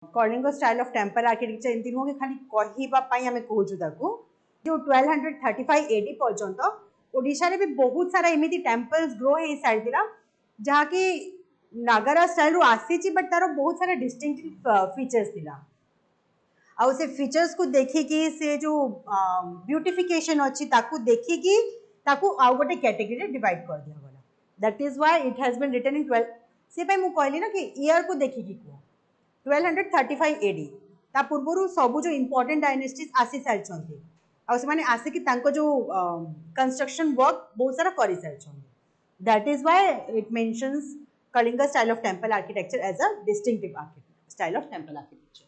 Kalinga style of temple architecture एमती नुह कि खाली कहवाई आम कहूँ जो 1235 एडी पर्यंत ओडिशा रे भी बहुत सारा एमती टेम्पल्स ग्रो हो सारी जहाँकि नागरा स्टाइल रू आसी बट तार बहुत सारा डिस्टिंक्टिव फीचर्स थिला आउ से फीचर्स को देखिकी से जो ब्यूटिफिकेशन अच्छी ताकू देखिकी ताकू आउ गोटे कैटेगरी डिवाइड कर दिया गला that is why it has been written in 12 से भाई मु कहली ना कि ईयर को देखिकी को 1235 एडी ता पूर्व सब जो इंपोर्टेंट डायनेस्टीज आसी सारी आउ से आसिकी तांको जो कंस्ट्रक्शन वर्क बहुत सारा कर सारी that is why it mentions Kalinga style of temple architecture as a distinctive style of temple architecture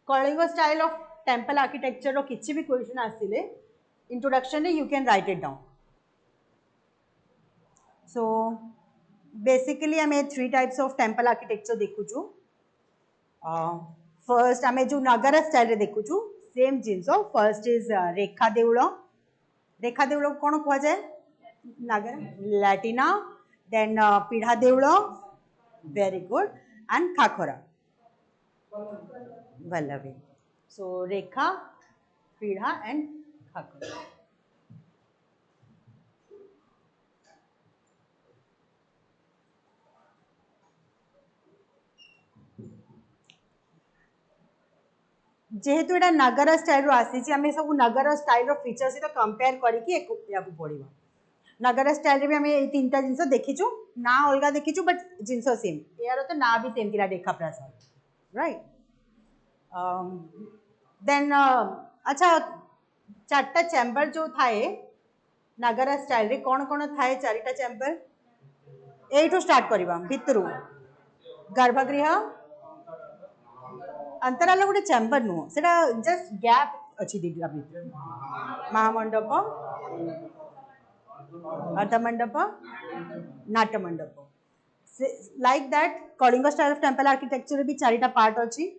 Kalinga style of temple architecture किसी भी क्वेश्चन आसिले introduction you can write it down so basically आम 3 types of temple architecture देखुचु first आम जो Nagara style रे देखुचु same जिनस फर्स्ट इज रेखा देउल कौन कह जाए Nagara latina then Pidha Deula very good and khakhra Vallabhi सो रेखा पीढ़ा एंड खाखरा जेहेतु एटा नगर स्टाइल आसी आम सब नगर स्टाइल फीचर सहित कंपेयर करके पढ़ा नगर स्टाइल भी आम ये 3टा जिनस देखीचु ना अलग देखीचु बट जिनस सेम यार तो ना भी सेम थी रेखा प्रसाद राइट देन अच्छा 4टा चैम्बर जो थाए नगर स्टाइल रे कौन कौन थाए 4टा चैम्बर एठू स्टार्ट करवा भितर गर्भगृह अंतराल गोटे चैम्बर नुह से जस्ट गैप अच्छी दीटा भितर महामंडप अर्धमंडप नाट्यमंडप like that Kalinga style of temple architecture भी 4टा पार्ट अच्छी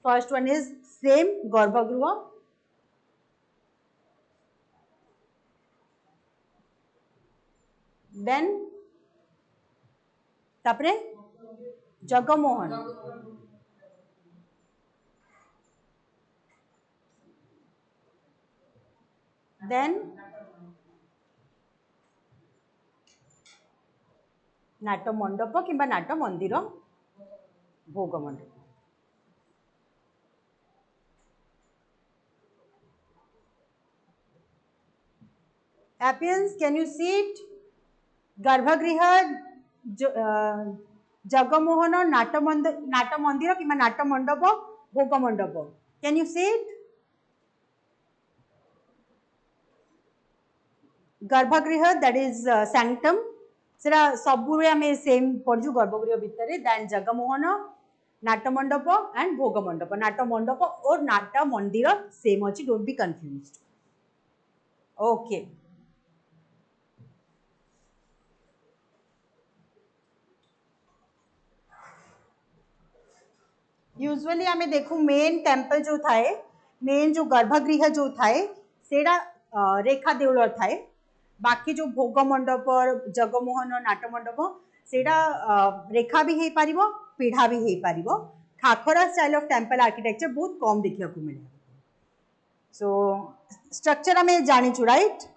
फर्स्ट वन इज सेम गर्भगृह देन तापरे जगमोहन देन नाट्य मंडप कि नाट्य मंदिर भोग मंडप appearance can you see it गर्भगृह जगमोहन नाट्य मंदिर कि नाट्य मंडप भोग मंडप कैन यू सी इट गर्भगृह दैट इज सैंक्टम सेरा सबु आम सेम पढ़ु गर्भगृह भितर देन जगमोहन नाट्य मंडप एंड भोग मंडप नाट्य मंडप और नाट्य मंदिर सेम अच्छी don't be confused okay usually आम देखू मेन टेम्पल जो थाए मेन जो गर्भगृह जो थाए सेटा रेखा देउल थाए बाकी जो भोग मंडप जगमोहन नाट्य मंडप सेटा रेखा भी हो पार पीढ़ा भी हो पार Khakhara style of temple architecture बहुत कम देखा मिले सो स्ट्रक्चर आम जानीचु right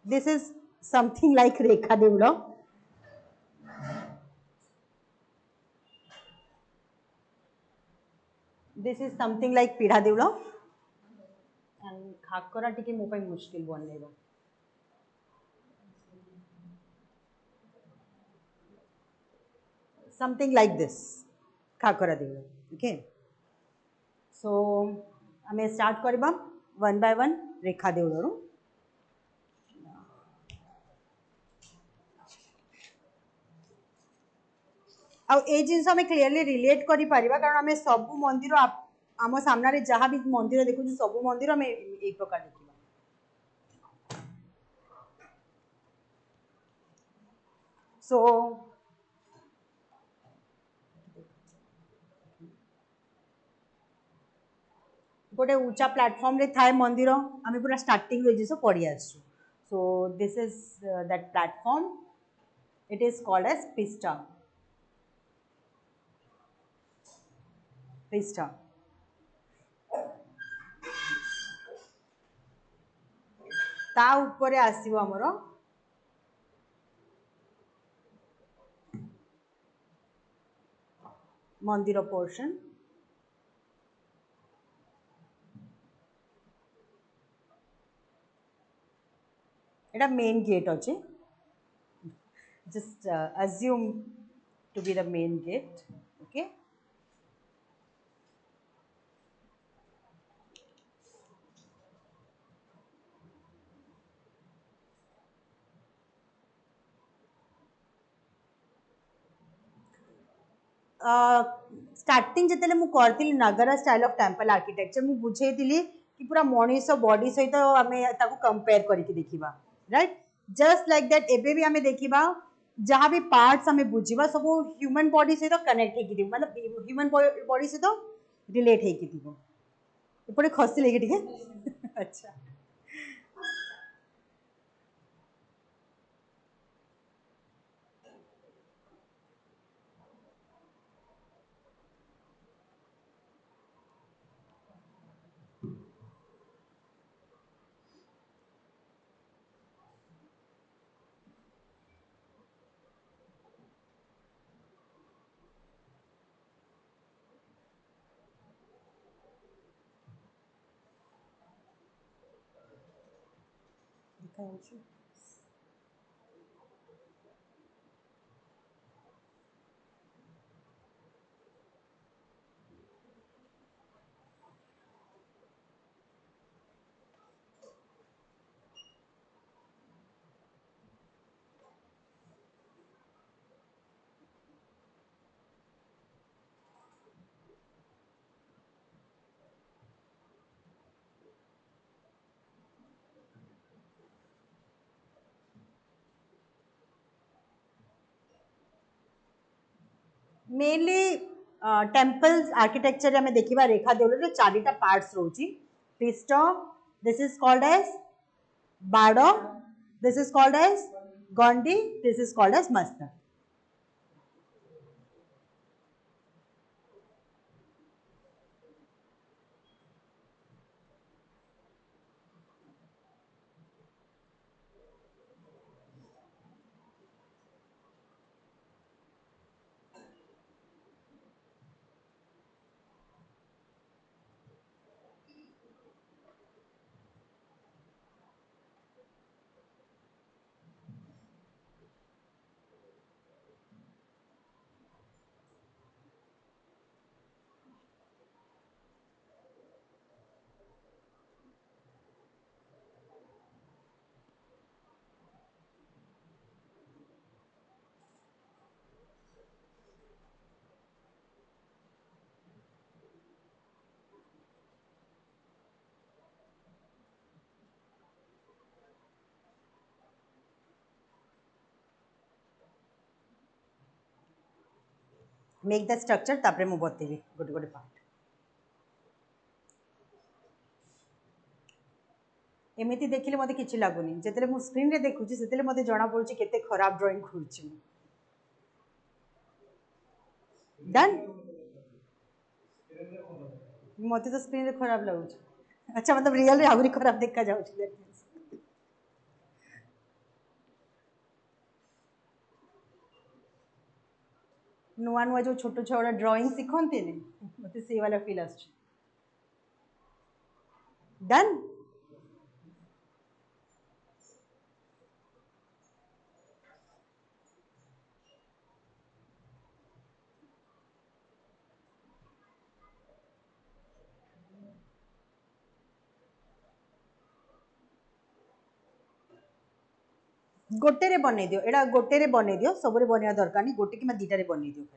this is something like Rekha Deula this is something like Pidha Deula and Khakhara टिके मो पाई मुश्किल बनलेबो something like this Khakhara Deula okay so आम स्टार्ट करबा 1 बाय 1 रेखा देउल आउ ए जिनस आम क्लीयरली रिलेट करि परिबा कारण आम सब मंदिर आम सामने जहाँ भी मंदिर देखु सब मंदिर आम ए प्रकार देखा सो गोटे ऊंचा प्लाटफॉर्म रे थाए मंदिर आम पूरा स्टार्टिंग जिस पढ़ी आसु So this is that platform. It is called as Pista. Pista. ता उपरे आसीबो हमरो मंदिर पोर्शन. एटा मेन गेट अछि. Just assume to be the main gate. Okay. Starting जिते मु करथिली नगरा स्टाइल ऑफ टेम्पल आर्किटेक्चर मु बुझेइथिली कि पूरा मनीष बॉडी सहित आमे ताको कंपेयर करके देखिबा. राइट. जस्ट लाइक दैट एबे भी आमे देखिबा जहाँ भी पार्ट्स हमें बुझीबा सब ह्यूमन बॉडी सहित कनेक्ट हेकी दिबो मतलब ह्यूमन बॉडी सहित रिलेट हेकी दिबो. एपटे खसी लेके ठीक. अच्छा. मेनली टेम्पल्स आर्किटेक्चर आम देखा रेखा देवल चारिटा पार्ट्स रोची. पृष्ठ. This is called as bada. This is called as gandi. This is called as mastaka. Make the structure तापरे मु बतेबी गोटे गोटे पार्ट. एमती देखिले मते किछि लागुनी. जेतेले मु स्क्रीन रे देखुची सेतेले मते जणा पड़ुची केते खराब ड्राइंग करूची. डन. मते तो स्क्रीन रे खराब लागुची. अच्छा मतलब रियल रे आहुरी खराब देखा जाउची. नुआ नुआ जो छोट छुआ ड्राइंग शिखते मत से वाला फिल आस. डन. गोटे बन दियो. एटा गोटे बन दियो. सब बनवा दरकार नहीं. गोटे कि दीटा बन दियो.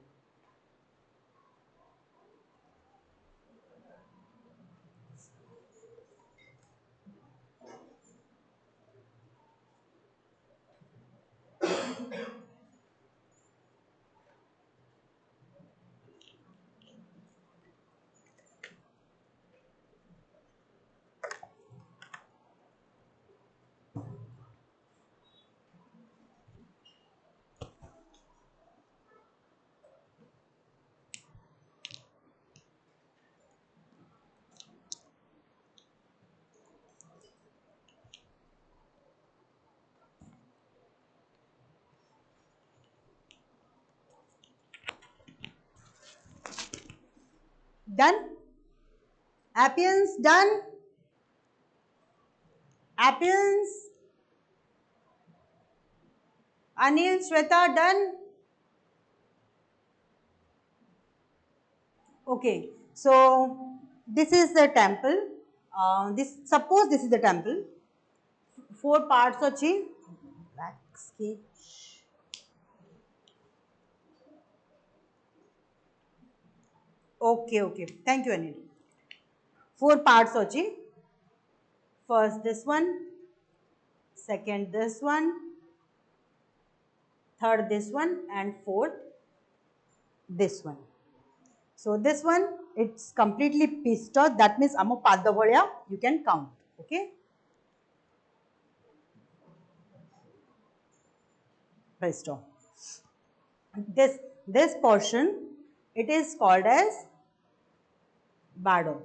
Done. Appians done. Appians. Anil, Shweta done. Okay, so this is the temple. Suppose this is the temple. 4 parts achi. Black sketch. Okay, thank you Anil. 4 parts achi. First this one, second this one, third this one, and fourth this one. So this one, it's completely pista. That means amo pada bhaliya you can count. Okay, pista. This portion, it is called as bado.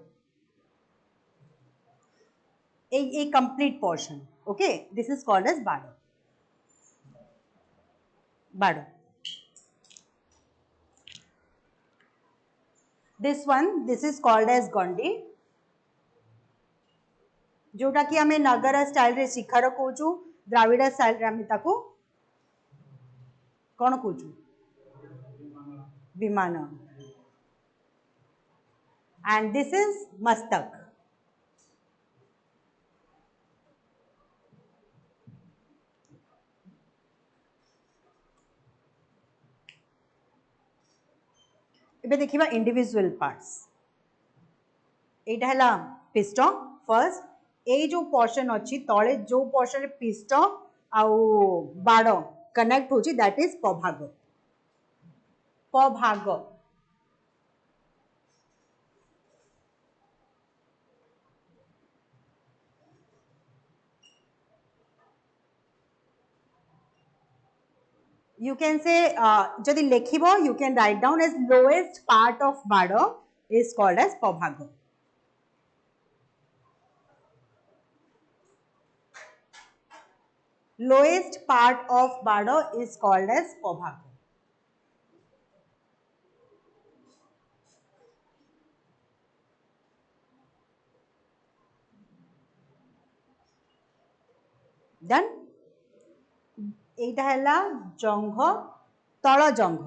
A complete portion. Okay, this is called as bado. Bado. This one, this is called as gondi. जोटा कि आमे नगर style रे शिखर कहूँ, Dravida style रे आमे ताको कौन कहूँ? विमान. And this is mastak. एबे देखिबा इंडिविजुअल पार्ट्स. एटा हला पिस्टन फर्स्ट. ए जो पोर्शन अछि तळे जो पोर्शन रे पिस्टन आउ बाड़ कनेक्ट होछि that is pabhaga. Pabhaga. You can say jodi lekhibo you can write down as lowest part of bado is called as pabhag. Lowest part of bado is called as pabhag. Done. এইটা হলা জঙ্ঘ, তଳ জঙ্ঘ.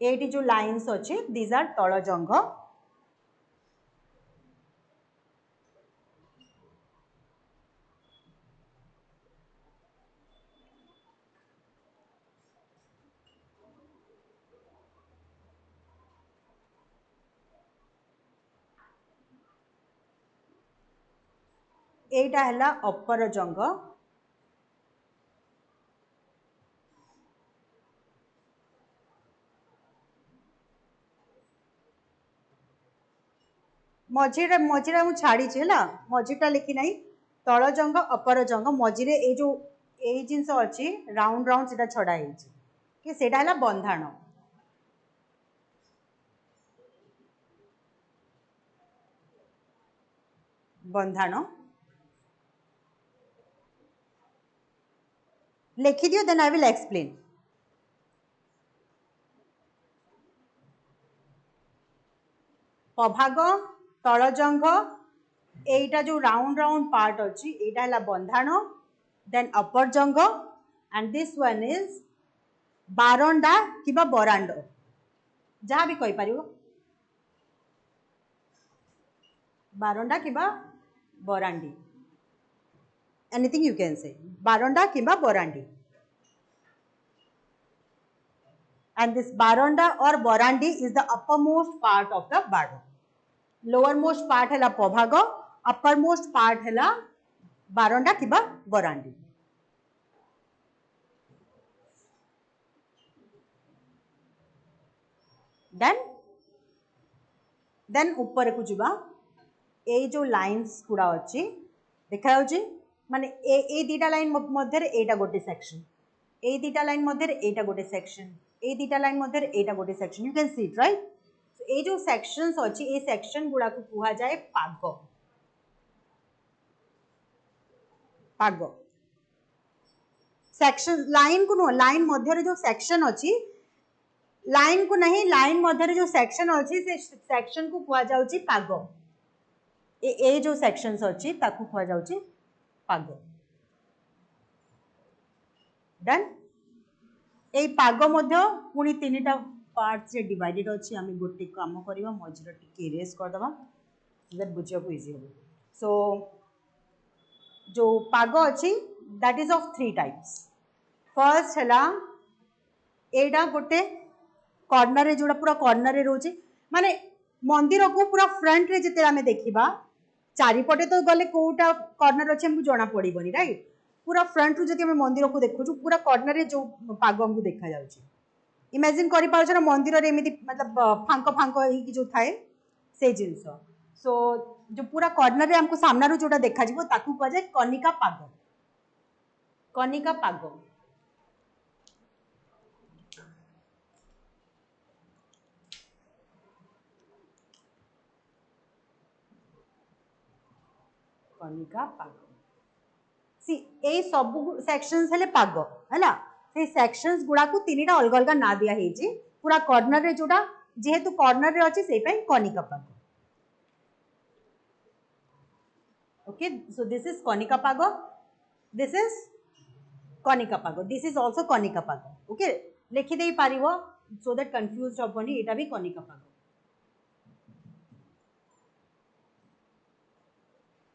এইটি जो lines अछि these are তଳ জঙ্ঘ. এইটা হলা অপর জঙ্ঘ. मझीरे मझीरे मु छाड़ी छेला मझीटा लिखि नाही. तळ जंग अपर जंग मझीरे ए जो ए जिंस अछि राउंड राउंड सेटा छडा हेछि कि सेटा हला बंधाण. बंधाण लिखि दियो देन आई विल एक्सप्लेन. पभाग, तळ जंग, एटा जो राउंड राउंड पार्ट अछि एटा हला बंधाण. देन अपर जंग and this one is baranda किबा बरांड जहाँ भी कहि परियो. बारंडा किबा बरांडी, anything you can say. बारंडा किबा बरांडी. And this baranda or barandi is the uppermost part of the bado. Lowermost part hela pabhaga, uppermost part hela baranda kiba barandi. Then ऊपर को जिबा. ए जो लाइन्स गुड़ा अछि देखा होछि माने ए दीटा लाइन मध्य रे एटा गोटे सेक्शन. ए दीटा लाइन मध्य रे एटा गोटे सेक्शन. ए दीटा लाइन मध्य रे एटा गोटे section. You can see it right. So ए जो सेक्शंस अछि ए सेक्शन गुड़ा को कुहा जाय पाग. पाग. सेक्शन लाइन को नुह लाइन मध्य जो सेक्शन अच्छी लाइन को नहीं लाइन मध्य जो सेक्शन अच्छी से सेक्शन को कुआ जाउची पाग ए जो सेक्शंस अच्छी ताकू कुआ जाउची पाग डन ए पाग मध्य पुणी तीनटा पार्ट्स रे डिवाइडेड अच्छी आम गोटे काम करवा मझे टिके इरेज करदे दैट बुझा को इजी हो सो जो पाग अच्छी that is of 3 types first है एटा गोटे कॉर्नर रे जोड़ा पूरा कॉर्नर रे रोचे माने मंदिर को पूरा फ्रंट रे जिते आमे देखिबा चारिपटे तो गले कोटा कॉर्नर अच्छे हमको जना पड़बनी राइट पूरा फ्रंट रु जदि आमे मंदिर को देखु पूरा कॉर्नर रे जो पाग हमको देखा जाउची इमेजिन करि पाउछ ना मंदिर रे एमिति मतलब फांको फांको ही जो थाए से जिंस सो जो पूरा कॉर्नर रे हमको सामना रो जोटा देखा जिवो ताकू कह जाय कनिका पाग कनिका पाग कनिका पाग सी ए सब सेक्शंस हेले पाग हैला से सेक्शंस गुडा को तीनटा अलग अलग ना दिया हेची पूरा कॉर्नर रे जोटा जेहेतु कॉर्नर रे अछि सेई पई कनिका पाग okay so this is Kanika पाग दिस इज कनिका पाग दिस इज आल्सो कनिका पाग ओके लिखि देई पारिबो सो दैट कंफ्यूज्ड हबनी एटा भी कनिका पाग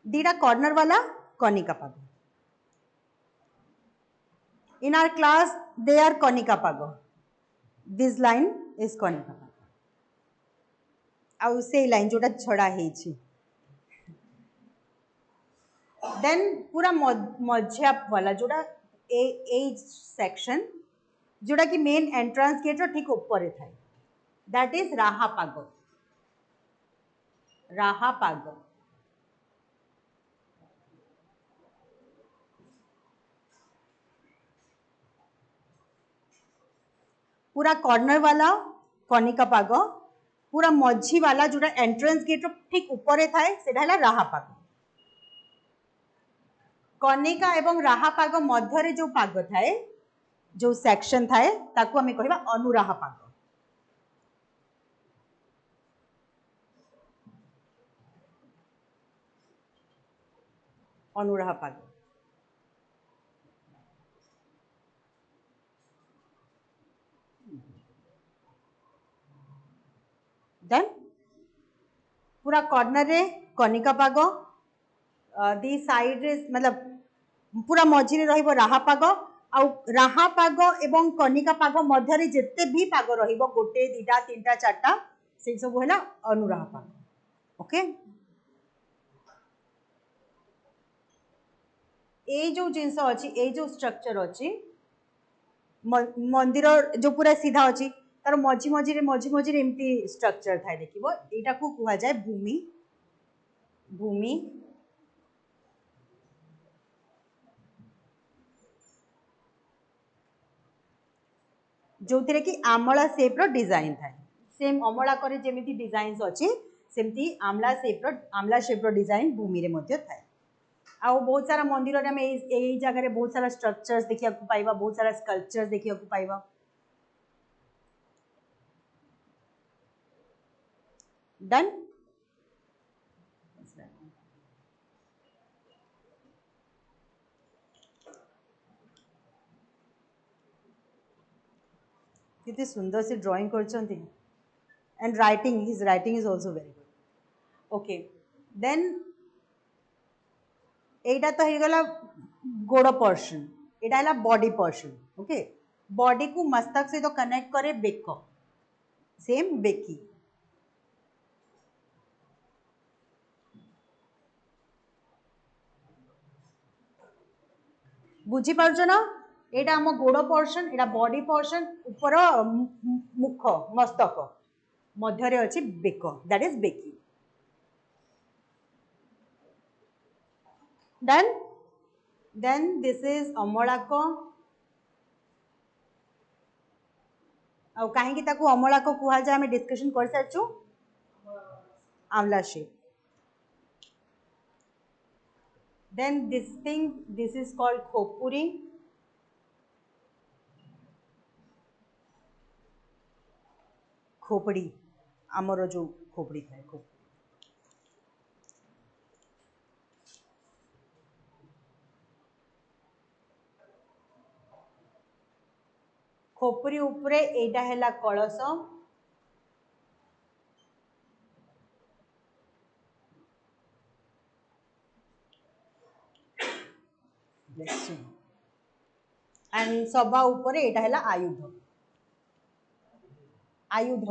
दीटा कॉर्नर वाला कनिका पाग in our class they are Kanika पाग this line is कनिका पाग आउ से लाइन जोटा छड़ा हेछि देन पूरा मझिया वाला जोटा ए सेक्शन जोटा कि मेन एंट्रांस गेट रो ठीक ऊपर थाए दैट इज राहा पाग राहा पाग पूरा कॉर्नर वाला कनिका पाग पूरा मझी वाला जोटा एंट्रेंस गेट ठीक ऊपर थाए सेटा हला राहा पाग कनिका एवं राहा पाग मध्य रे जो पाग थाए जो सेक्शन थाए ताकू हमें कहबा अनुराहा पाग अनुराहा पाग देन पूरा कॉर्नर रे कनिका पाग दी साइड रे मतलब पूरा मझी रे रहिबो राहा पाग आ राहा पाग एवं कनिका पाग मध्य रे जेते भी पाग रहिबो गोटे दीटा तीनटा चारटा से सब होला अनुराहा पाग ओके ए जो जिंस अछि ए जो स्ट्रक्चर अछि मंदिर जो पूरा सीधा अछि तार मझी मझी रे एमती स्ट्रक्चर थाए देखिबो एटा को कुहा जाय भूमि भूमि जो थिरे कि आमला शेप रो डिजाइन थाए सेम अमला करे जेमिति डिजाइन्स अछि सेमती आमला शेप रो डिजाइन भूमि रे मध्ये थाए आ बहुत सारा मंदिर रे हम एई जगह रे बहुत सारा स्ट्रक्चर्स देखिया को पाइबा बहुत सारा स्कल्पचर्स देखिया को पाइबा डन कितनी सुंदर सी ड्राइंग करछंती and writing his writing is also very good okay then एटा तो हे गला गोड़ पोर्शन एटा हला बॉडी पोर्शन ओके बॉडी को मस्तक से तो कनेक्ट करे बेक सेम बेकी बुझी पारछ ना एटा हम गोड़ पोर्शन एटा बॉडी पोर्शन ऊपर मुख मस्तक मध्य रे अछि बेक that is beki then this is amalaka आ कहीं की ताकू अमलाक कुहा जाय हमें डिस्कशन कर सारछु आमला shape then this is called खोपुरी खोपड़ी आमर जो खोपड़ी थाए खोपड़ी उपरे एटा हैला कलश एंड सभा उपरे एटा हैला आयुध आयुध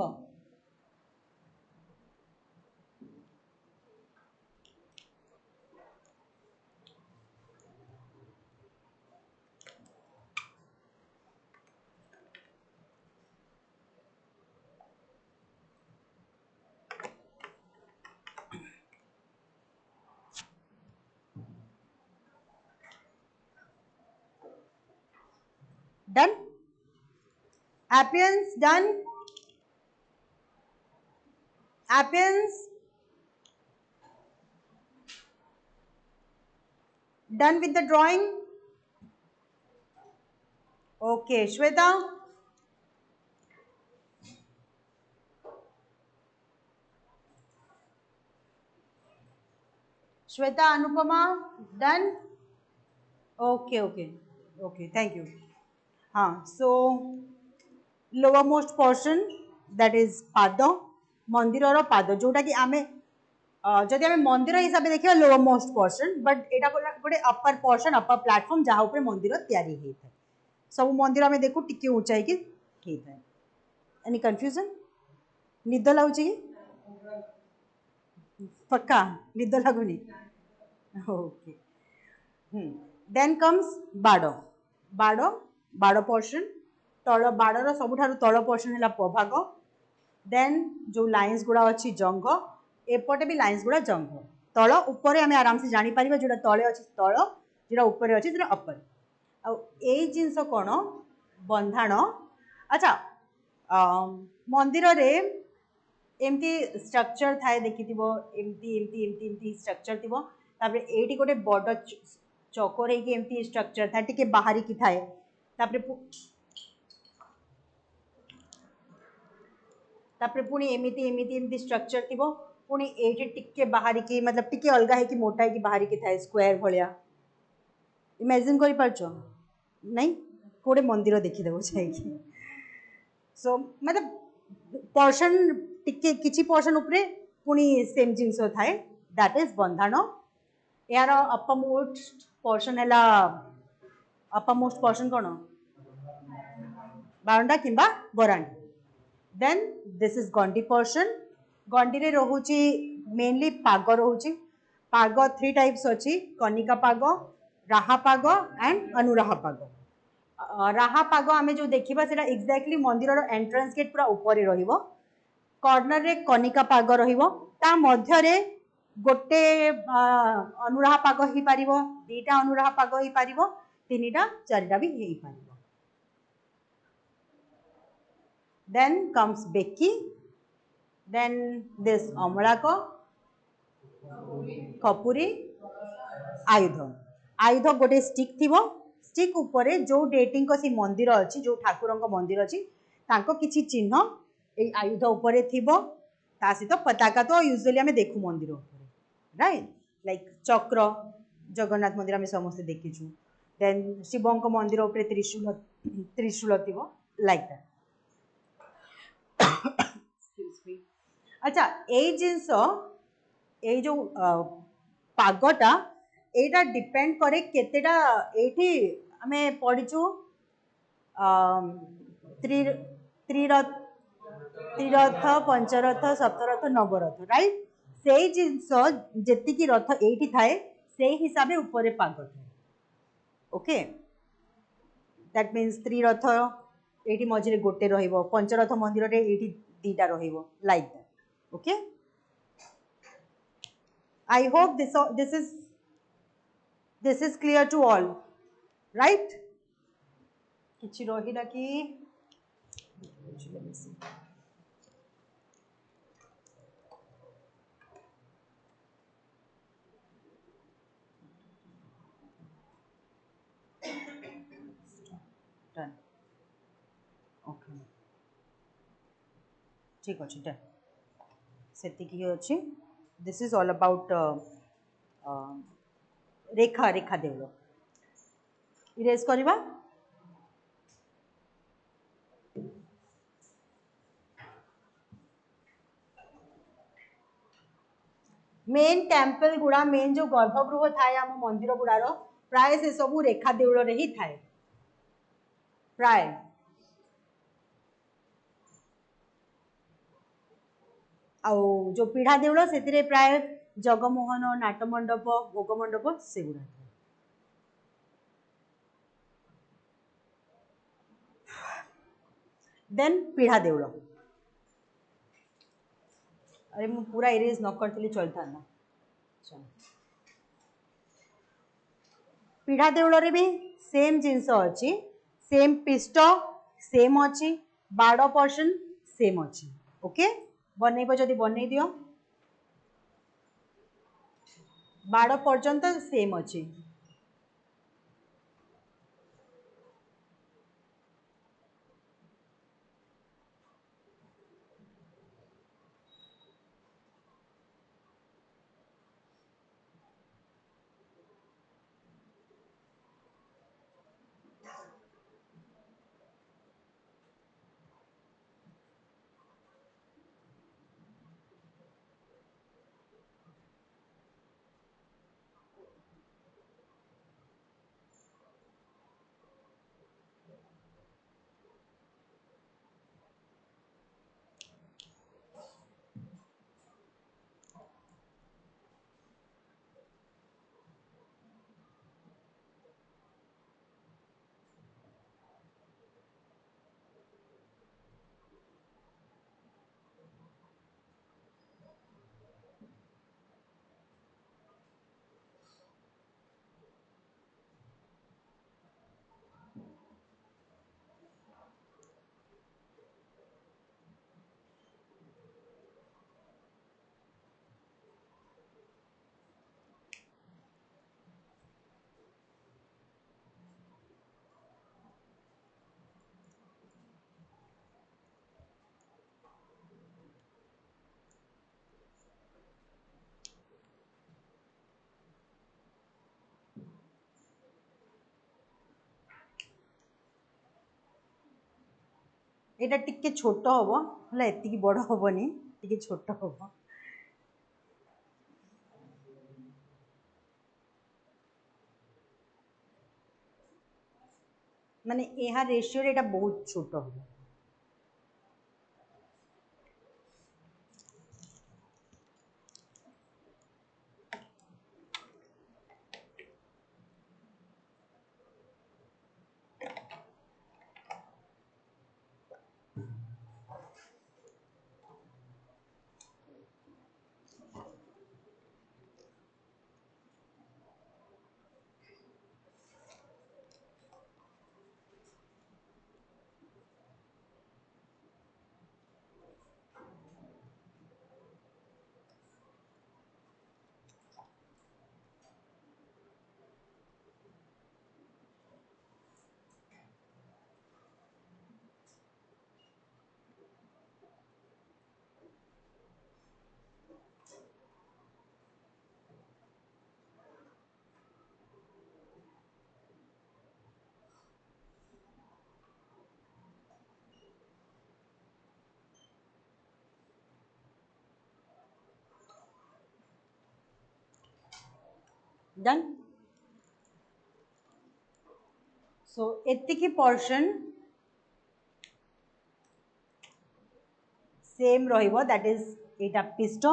done appearance done appearance done with the drawing okay Shweta Shweta Anupama done okay okay okay thank you so lower most portion that is पाद मंदिर रो पाद जोटा कि आमे जदि आमे मंदिर हिसाब से देखिबा लोअर मोस्ट पोर्शन बट एटा गोटे अपर पोर्शन अपर प्लेटफॉर्म जहाँ ऊपर मंदिर तैयारी होता है सब मंदिर आमे देखु टिके ऊंचाई की होता है एनी कंफ्यूजन निद लागुची पक्का निद लागुनी ओके देन कम्स बाड़ बाड़ बाड़ पोर्शन तल बाड़र सबुठारु तल पोर्शन है पभाग देन जो लाइन्स गुड़ा अच्छी जंग एपटे भी लाइन्स गुड़ा जंग तल उपर आम आराम से जापर जो तले अच्छी तल जो ऊपर अच्छी जो अपर आई जिनस कौन बंधाण अच्छा मंदिर रे एमती स्ट्रक्चर थाए देखि एमती एमती एमती एमती स्ट्रक्चर थी एटी गोटे बड़ चकर एमती स्ट्रक्चर थाए टिके बाहरी की थाए तापरे पुणी एमती एमती एमती स्ट्रक्चर थी पुणी एटी टिके बाहरी की मतलब टिके अलग है कि मोटा है कि बाहरी की थाए स्क्वायर भाया इमेजिन कर पार्छ नहीं कोड़े मंदिर देखीदेव चाहिए सो मतलब पर्सन टिके किछि पर्सन उपरे पुणी सेम जिनस थाए दैट इज बंधाण यार अपमोस्ट पर्सन है अपमोस्ट पर्सन कौन बारंडा किंबा बरांडी then this is gandi person गंडी रे रोहुची मेनली पाग रोहुची पाग 3 टाइप्स अच्छी कनिका पाग राहा पाग एंड अनुराहा पाग राहा पाग आमे जो देखिबा सेटा एक्जाक्टली मंदिर रो एंट्रेंस गेट पूरा ऊपर रहिबो कॉर्नर रे कनिका पाग रहिबो ता मध्य रे गोटे अनुराहा पाग ही पारिबो दीटा अनुराहा पाग ही पारिबो तीनिटा चारिटा भी ही पारिबो then comes Becky then this अमलाक खपुरी आयुध आयुध गोटे स्टिक थिबो स्टिक उपरे जो डेटिंग को सी मंदिर अच्छी जो ठाकुर मंदिर अच्छी तांको किछि चिन्ह ए आयुध उपरे थिबो ता सहित पताका तो यूजुअली आमे देखु मंदिर उपरे राइट लाइक चक्र जगन्नाथ मंदिर आमे समस्त देखिछु देन शिवंक मंदिर उपरे त्रिशूल त्रिशूल थिबो लाइक दैट अच्छा ये जिनस ये जो पागटा एटा डिपेंड करे केतेटा एठी आमे पढिचु त्रिरथ त्रिरथ पंचरथ सप्तरथ नवरथ राइट से जिनस जेति की रथ एठी थाए से हिसाबे ऊपर पाग थाए ओके दैट मीन्स त्रिरथ एठी मझिरे गोटे रहिबो पंचरथ मंदिर रे एठी दीटा रहिबो like that okay I hope this is clear to all right किछि रहिला कि डन ओके ठीक अच्छे डन सेतिकी ही अच्छी this is all about Rekha Rekha Deula erase करवा मेन टेम्पल गुड़ा मेन जो गर्भगृह थाए आम मंदिर गुड़ार प्राय से सब रेखा देउल ही थाए प्राय आउ जो पीढ़ा देउल से प्राय जगमोहन नाटमंडप भोगमंडप से गुड़ा देन पीढ़ा देउल अरे मु पूरा इरेज न करथिली चलता ना पीढ़ा देउल रे भी सेम जिनस अच्छी सेम पिष्ट सेम अच्छी बाड़ पर्सन सेम अच्छी ओके बनइब जदि बनई दियो बाड़ पर्यंत सेम अच्छी एटा टिके छोट हबो हला एतिकी बड़ हबोनी टिके छोट हबो माने यहाँ रेशियो एटा बहुत छोट हबो डन सो एतिकी पोर्शन सेम रहिबो that is Etah पिष्ट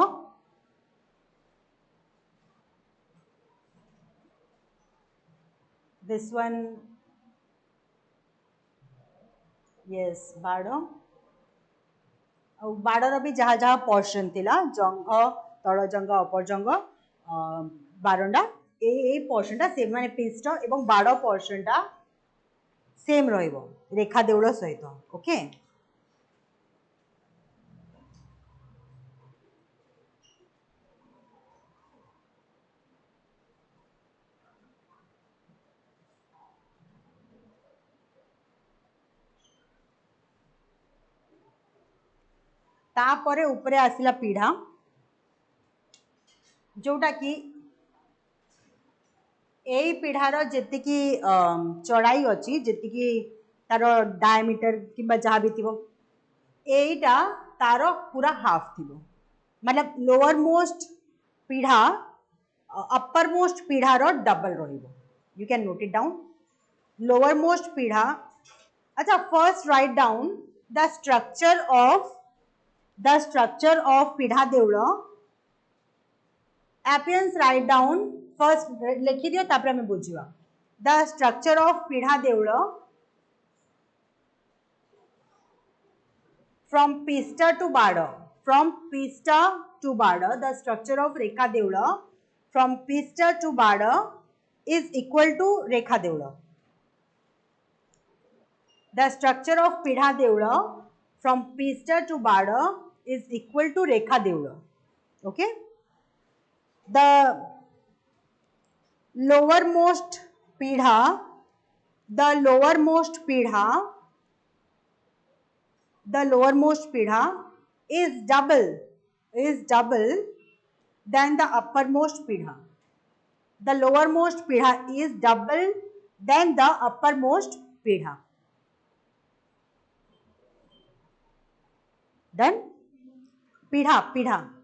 this one yes बाड़ बाड़र भी जहाँ जहाँ पोर्शन थिला जंघ तल जंघ अपर जंघ बारंडा ए पोर्शनटा सेम माने पिष्ट एवं बाड़ पोर्शनटा सेम रहिबो रेखा देउल सहित ओके तापरे उपरे आसिला पीढ़ा जोटा कि एई पीढ़ार जेतिकी चढ़ाई अच्छी जेतिकी तार डायमीटर किंबा जहाँ भी थी एटा तार पूरा हाफ थी मतलब लोअर मोस्ट पीढ़ा अपर मोस्ट पीढ़ार डबल रहिबो you can note it down lower most पीढ़ा अच्छा first write down the structure of पीढ़ा देउल एपियंस राइट डाउन फर्स्ट लिखि दियो तापर हमें बुझिबा द स्ट्रक्चर ऑफ पीढ़ा देउल from Pista to Bada. From Pista to Bada, the structure of Rekha Deula from Pista to Bada is equal to Rekha Deula. The structure of Pidha Deula from Pista to Bada is equal to Rekha Deula. Okay? The lowermost Pidha is double than the uppermost pidha. The lowermost pidha is double than the uppermost pidha. Then pidha pidha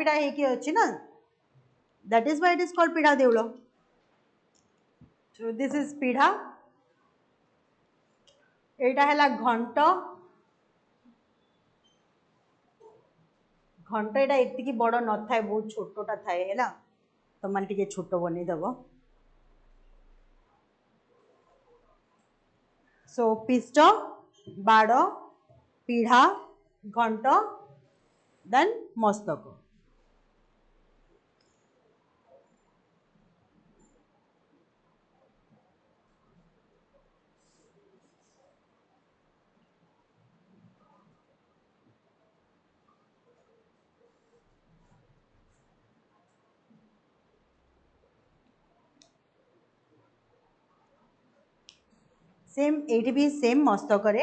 है कि अच्छी ना that is why it is called pidha deula. So this is pidha एटा है घंट घंट एटा एति बड़ न थाए बहुत छोटटा थाए है तो मान टिके छोट बनै दबो सो पिष्ट बाड़ पीढ़ा घंट देन मस्तक सेम एठी भी सेम मस्तक रे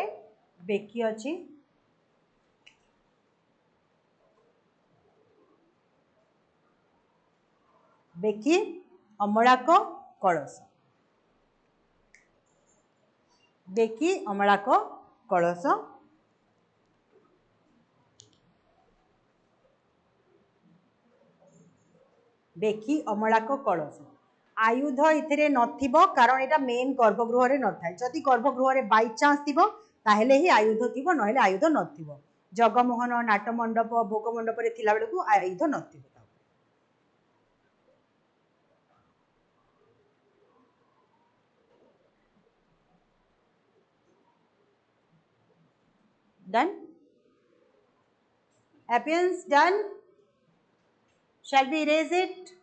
बेकी अछि बेकी अमलाक कलश बेकी अमलाक कलश बेकी अमलाक कलश आयुध इथिरे नथिबो कारण एटा मेन गर्भगृह रे नथाय जदि गर्भगृह रे बाय चांस थिबो ताहेले ही आयुध थिबो नहेले आयुध नथिबो जगमोहन नाट मंडप भोग मंडप रे थिला बेलकु आयुध नथिबो done appearance done shall we erase it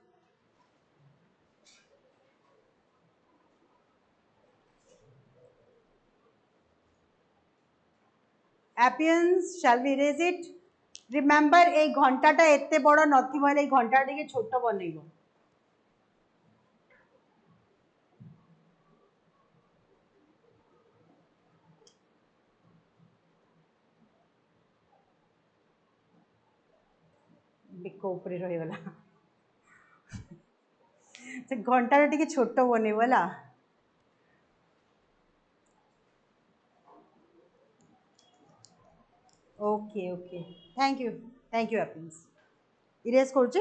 appearance shall we erase it remember ei घंटा टा एते बड़ नथिबो हेले ei घंटा टिके छोट बनेइबो बेको ऊपर रही वाला से घंटा टिके छोट बनेइबो ला okay okay thank you happiness erase करछे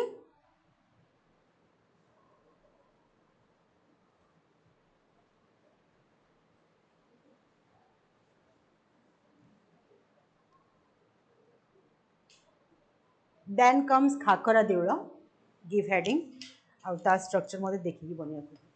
then comes Khakhara Deula give heading आउ ता स्ट्रक्चर मते देखि बनिया पड़िबो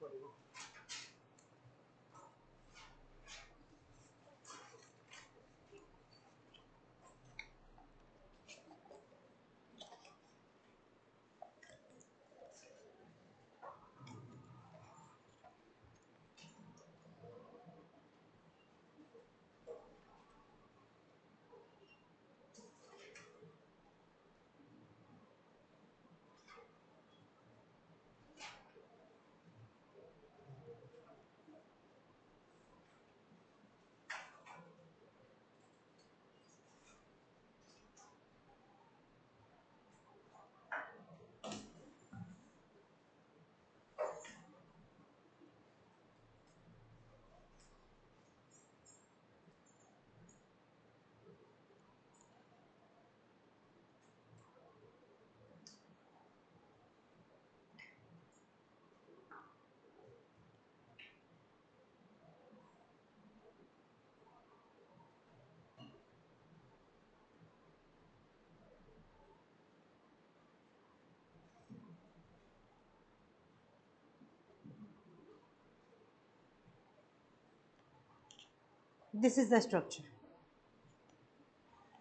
This is the structure.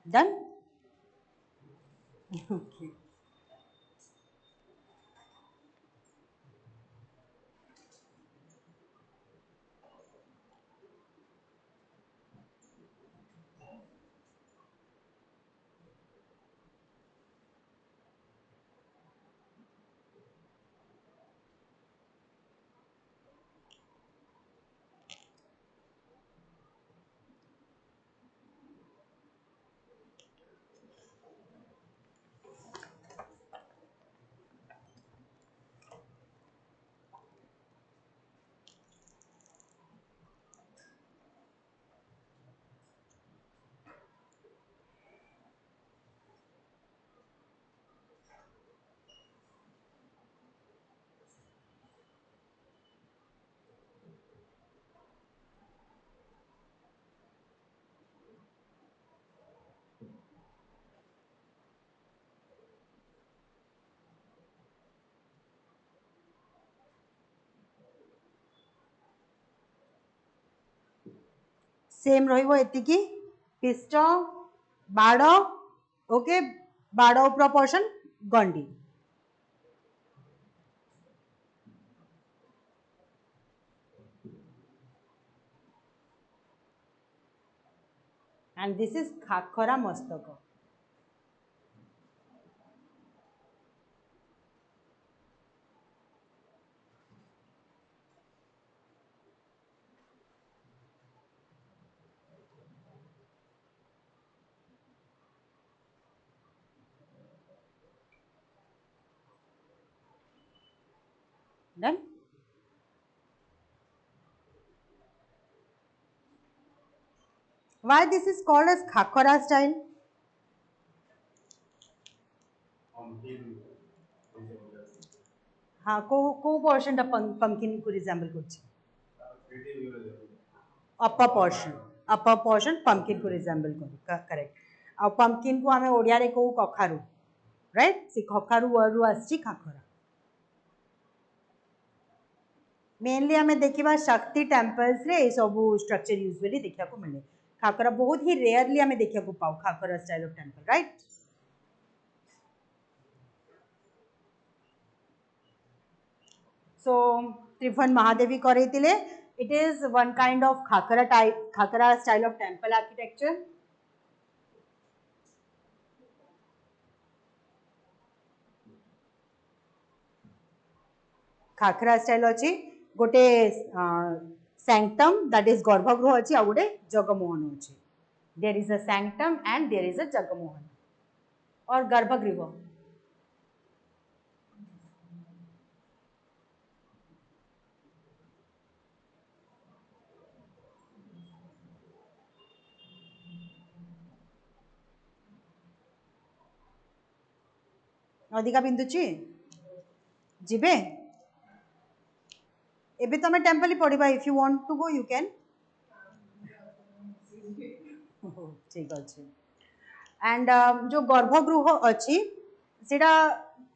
Done? Okay. Same रहिबो एतिकी पिस्ट बाड़ ओके बाड़ उपर portion gandi and this is Khakhara mastaka. Done? Why this is called as khakhra style? हाँ को पोर्शन टा पंकिन को रिजेंबल करछि अपर पोर्शन पंकिन को रिजेंबल कर करेक्ट आ पंकिन को हमें ओडिया रे को कखारु राइट से कखारु वर्ड रु आछि खाखरा मेनली हमें देखिबा शक्ति टेम्पल्स रे ए सब स्ट्रक्चर यूजुअली देखिया को मिले खाखरा बहुत ही रेयरली हमें देखिया को पाऊ khakhra style of temple right so Tribhuvan Mahadevi करेतिले it is one kind of khakhra style of temple architecture khakhra style अछि गोटे sanctum that is गर्भगृह अछि आ गोटे जगमोहन अछि there is a sanctum and there is a jagamohan और गर्भगृह अधिका बिंदुची जिबे एबे तमे टेम्पल पढ़िबा if you want to go you can ठीक अछि एंड जो गर्भगृह अछि सेटा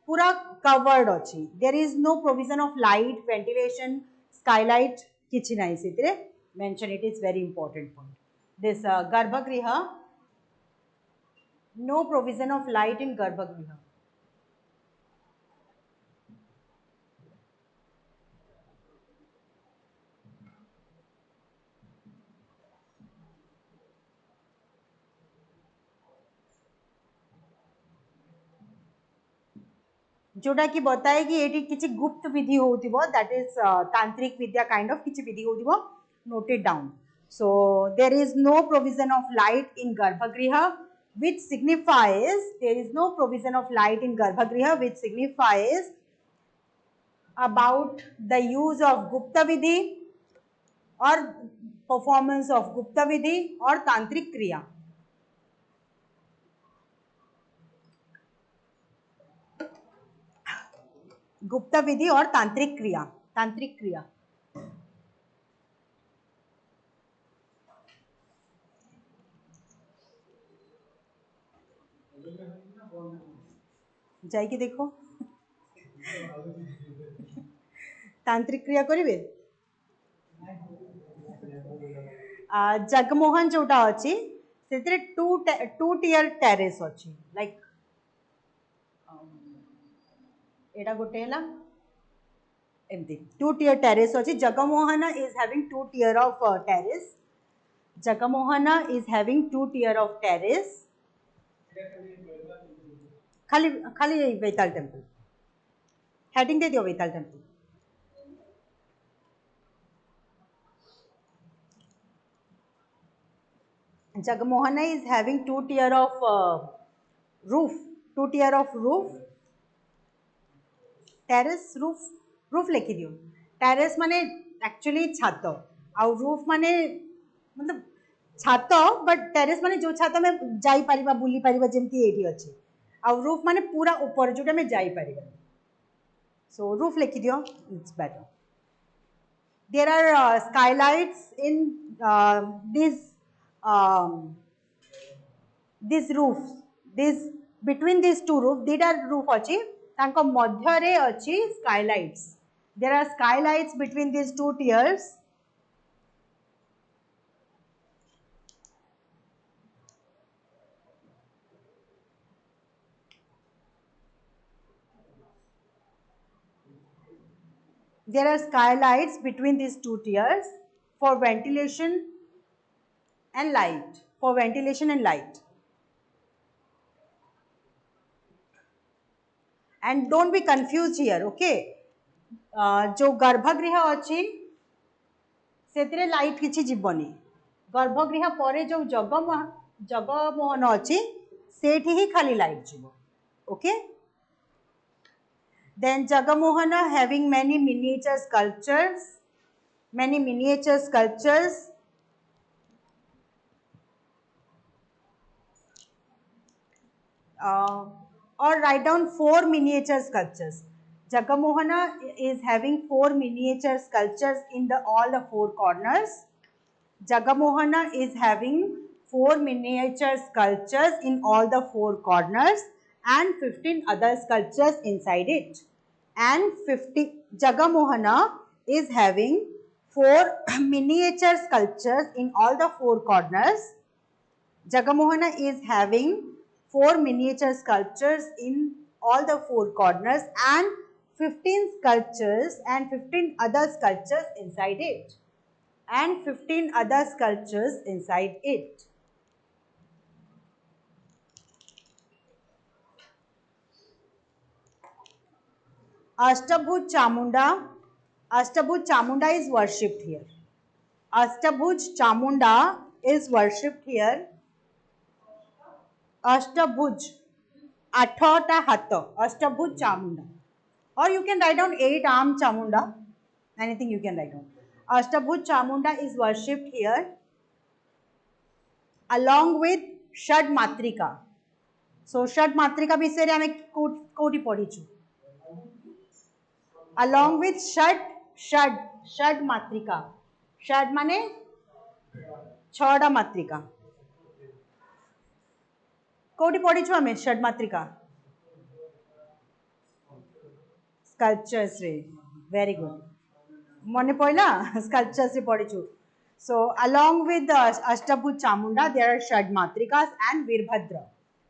पूरा कवर्ड अछि there is no provision of light ventilation skylight किछि नाही सेतरे mention it is very important point this garbhagriha no provision of light in garbhagriha जोटा कि बताए कि एटी किछि गुप्त विधि होतिबो दैट इज तांत्रिक विद्या काइंड ऑफ किछि विधि होतिबो noted down so there is no provision of light in garbhagriha which signifies there is no provision of light in garbhagriha which signifies about the use of gupta vidhi or performance of gupta vidhi or tantric kriya गुप्ता विधि और तांत्रिक क्रिया जाई कि देखो तांत्रिक क्रिया करिवे जगमोहन जोटा अच्छी से टू टियर टेरेस अच्छी लाइक एटा गोटे है एमती टू टियर टेरेस अच्छी Jagmohana is having two tier of terrace Jagmohana is having two tier of terrace खाली खाली वेताल टेम्पल हेडिंग दे दियो Vaital temple Jagmohana is having two tier of roof, two tier of roof, terrace roof, roof लिखी दियो terrace माने actually छात आउ roof माने मतलब छात but terrace माने जो छात में जाई परिबा बुली परिबा जेमती एठी अछि आउ roof माने पूरा ऊपर जोटा में जाई परिबा so roof लिखी दियो it's better there are skylights in this roof this between these two roof dita roof achi tanko madhyare achi skylights there are skylights between these two tiers there are skylights between these two tiers for ventilation and light for ventilation and light and don't be confused here okay जो गर्भगृह अच्छी से light किछि जीवनी गर्भगृह पर जो जगमोहन अच्छी सेठी ही खाली लाइट जीव okay then Jagmohana having many miniature sculptures or write down 4 miniature sculptures Jagamohana is having 4 miniature sculptures in all the 4 corners Jagamohana is having 4 miniature sculptures in all the 4 corners and 15 other sculptures inside it and 50 Jagamohana is having 4 miniature sculptures in all the 4 corners Jagamohana is having 4 miniature sculptures in all the 4 corners and 15 sculptures and 15 other sculptures inside it and 15 other sculptures inside it. Ashtabhuj Chamunda is worshipped here. Ashtabhuj Chamunda is worshipped here. Ashtabhuj, athota hatta, Ashtabhuj Chamunda. Or you can write down 8 arm Chamunda, anything you can write down. Ashtabhuj Chamunda is worshipped here along with Shad Matrika. So Shad Matrika bisare ame koti padichu. Along with Shad Matrika. Shad mane 6 matrika. कोटी पढ़ीछु आमे षड Matrika sculptures रे very good मने पइला sculptures रे पढ़ीछु so along with the Ashtabhuj Chamunda there are षड मात्रिकास and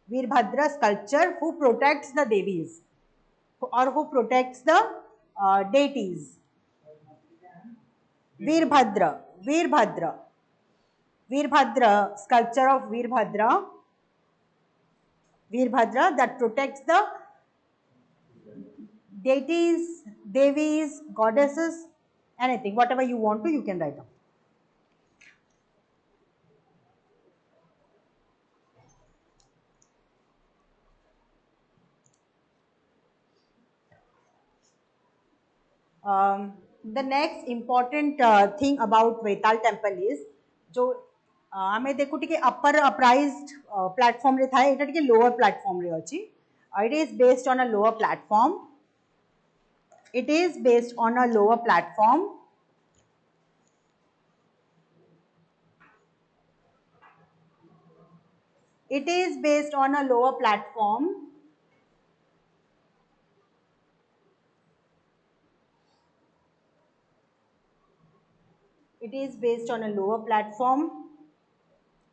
Veerbhadra sculpture who protects the devis or who protects the deities Veerbhadra sculpture of Veerbhadra that protects the deities, devis, goddesses, anything, whatever you want to, you can write down. The next important thing about Vetal temple is जो आमे देखु टिके upper uprised platform रे थाए एटा टिके lower platform रे अछि it is based on a lower platform it is based on a lower platform it is based on a lower platform it is based on a lower platform,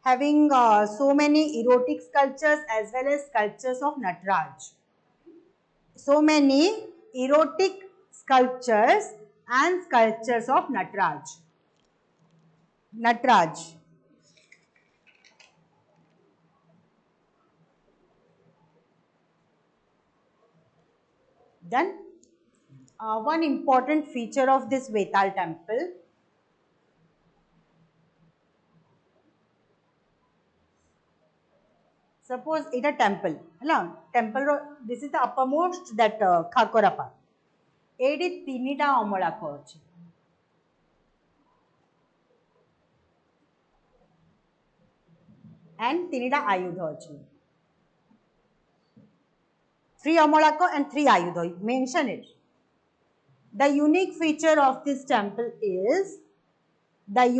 having so many erotic sculptures as well as sculptures of Nataraj. So many erotic sculptures and sculptures of Nataraj. Nataraj. Then one important feature of this Vetal temple, suppose it a temple, this is the uppermost that Khakorapa. ଏଇଠି ତିନିଟା ଅମଳାକ ଅଛି and ତିନିଟା ଆୟୁଧ ଅଛି. 3 ଅମଳାକ and 3 ଆୟୁଧ. Mention it. The unique feature of this temple is that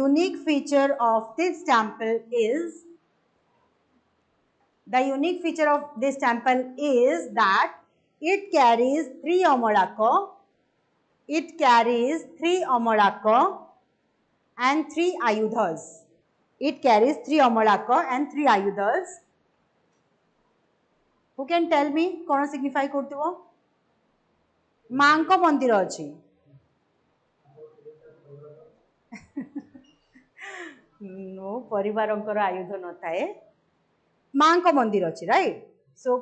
it carries 3 अमलाक, and 3 ayudhas. It carries 3 अमलाक and 3 ayudhas. Who can tell me कौन signify करथुवो? मां को मंदिर अछि. नो परिवारंकर आयुध न थाए. मां को मंदिर अछि, राइट? सो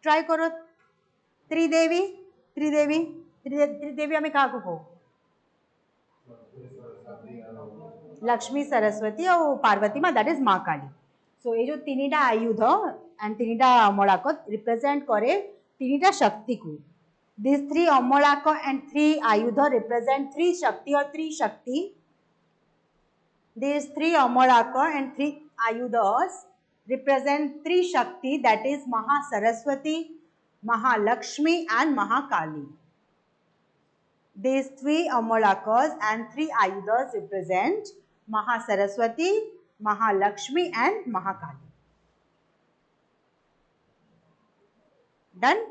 ट्राई करो. त्रिदेवी हमें कहा को लक्ष्मी, सरस्वती और पार्वती माँ, दैट इज माँ काली. सो ये जो तीनटा आयुध एंड तीनटा अमलाक रिप्रेजेंट करे तीनटा शक्ति को. दिस 3 अमलाक एंड 3 आयुध रिप्रेजेंट 3 शक्ति और 3 शक्ति. These 3 अमलाक and 3 ayudhas represent 3 shakti, that is Maha Saraswati, Mahalakshmi and Mahakali. These 3 amalakas and 3 ayudhas represent Maha Saraswati, Mahalakshmi and Mahakali. Done?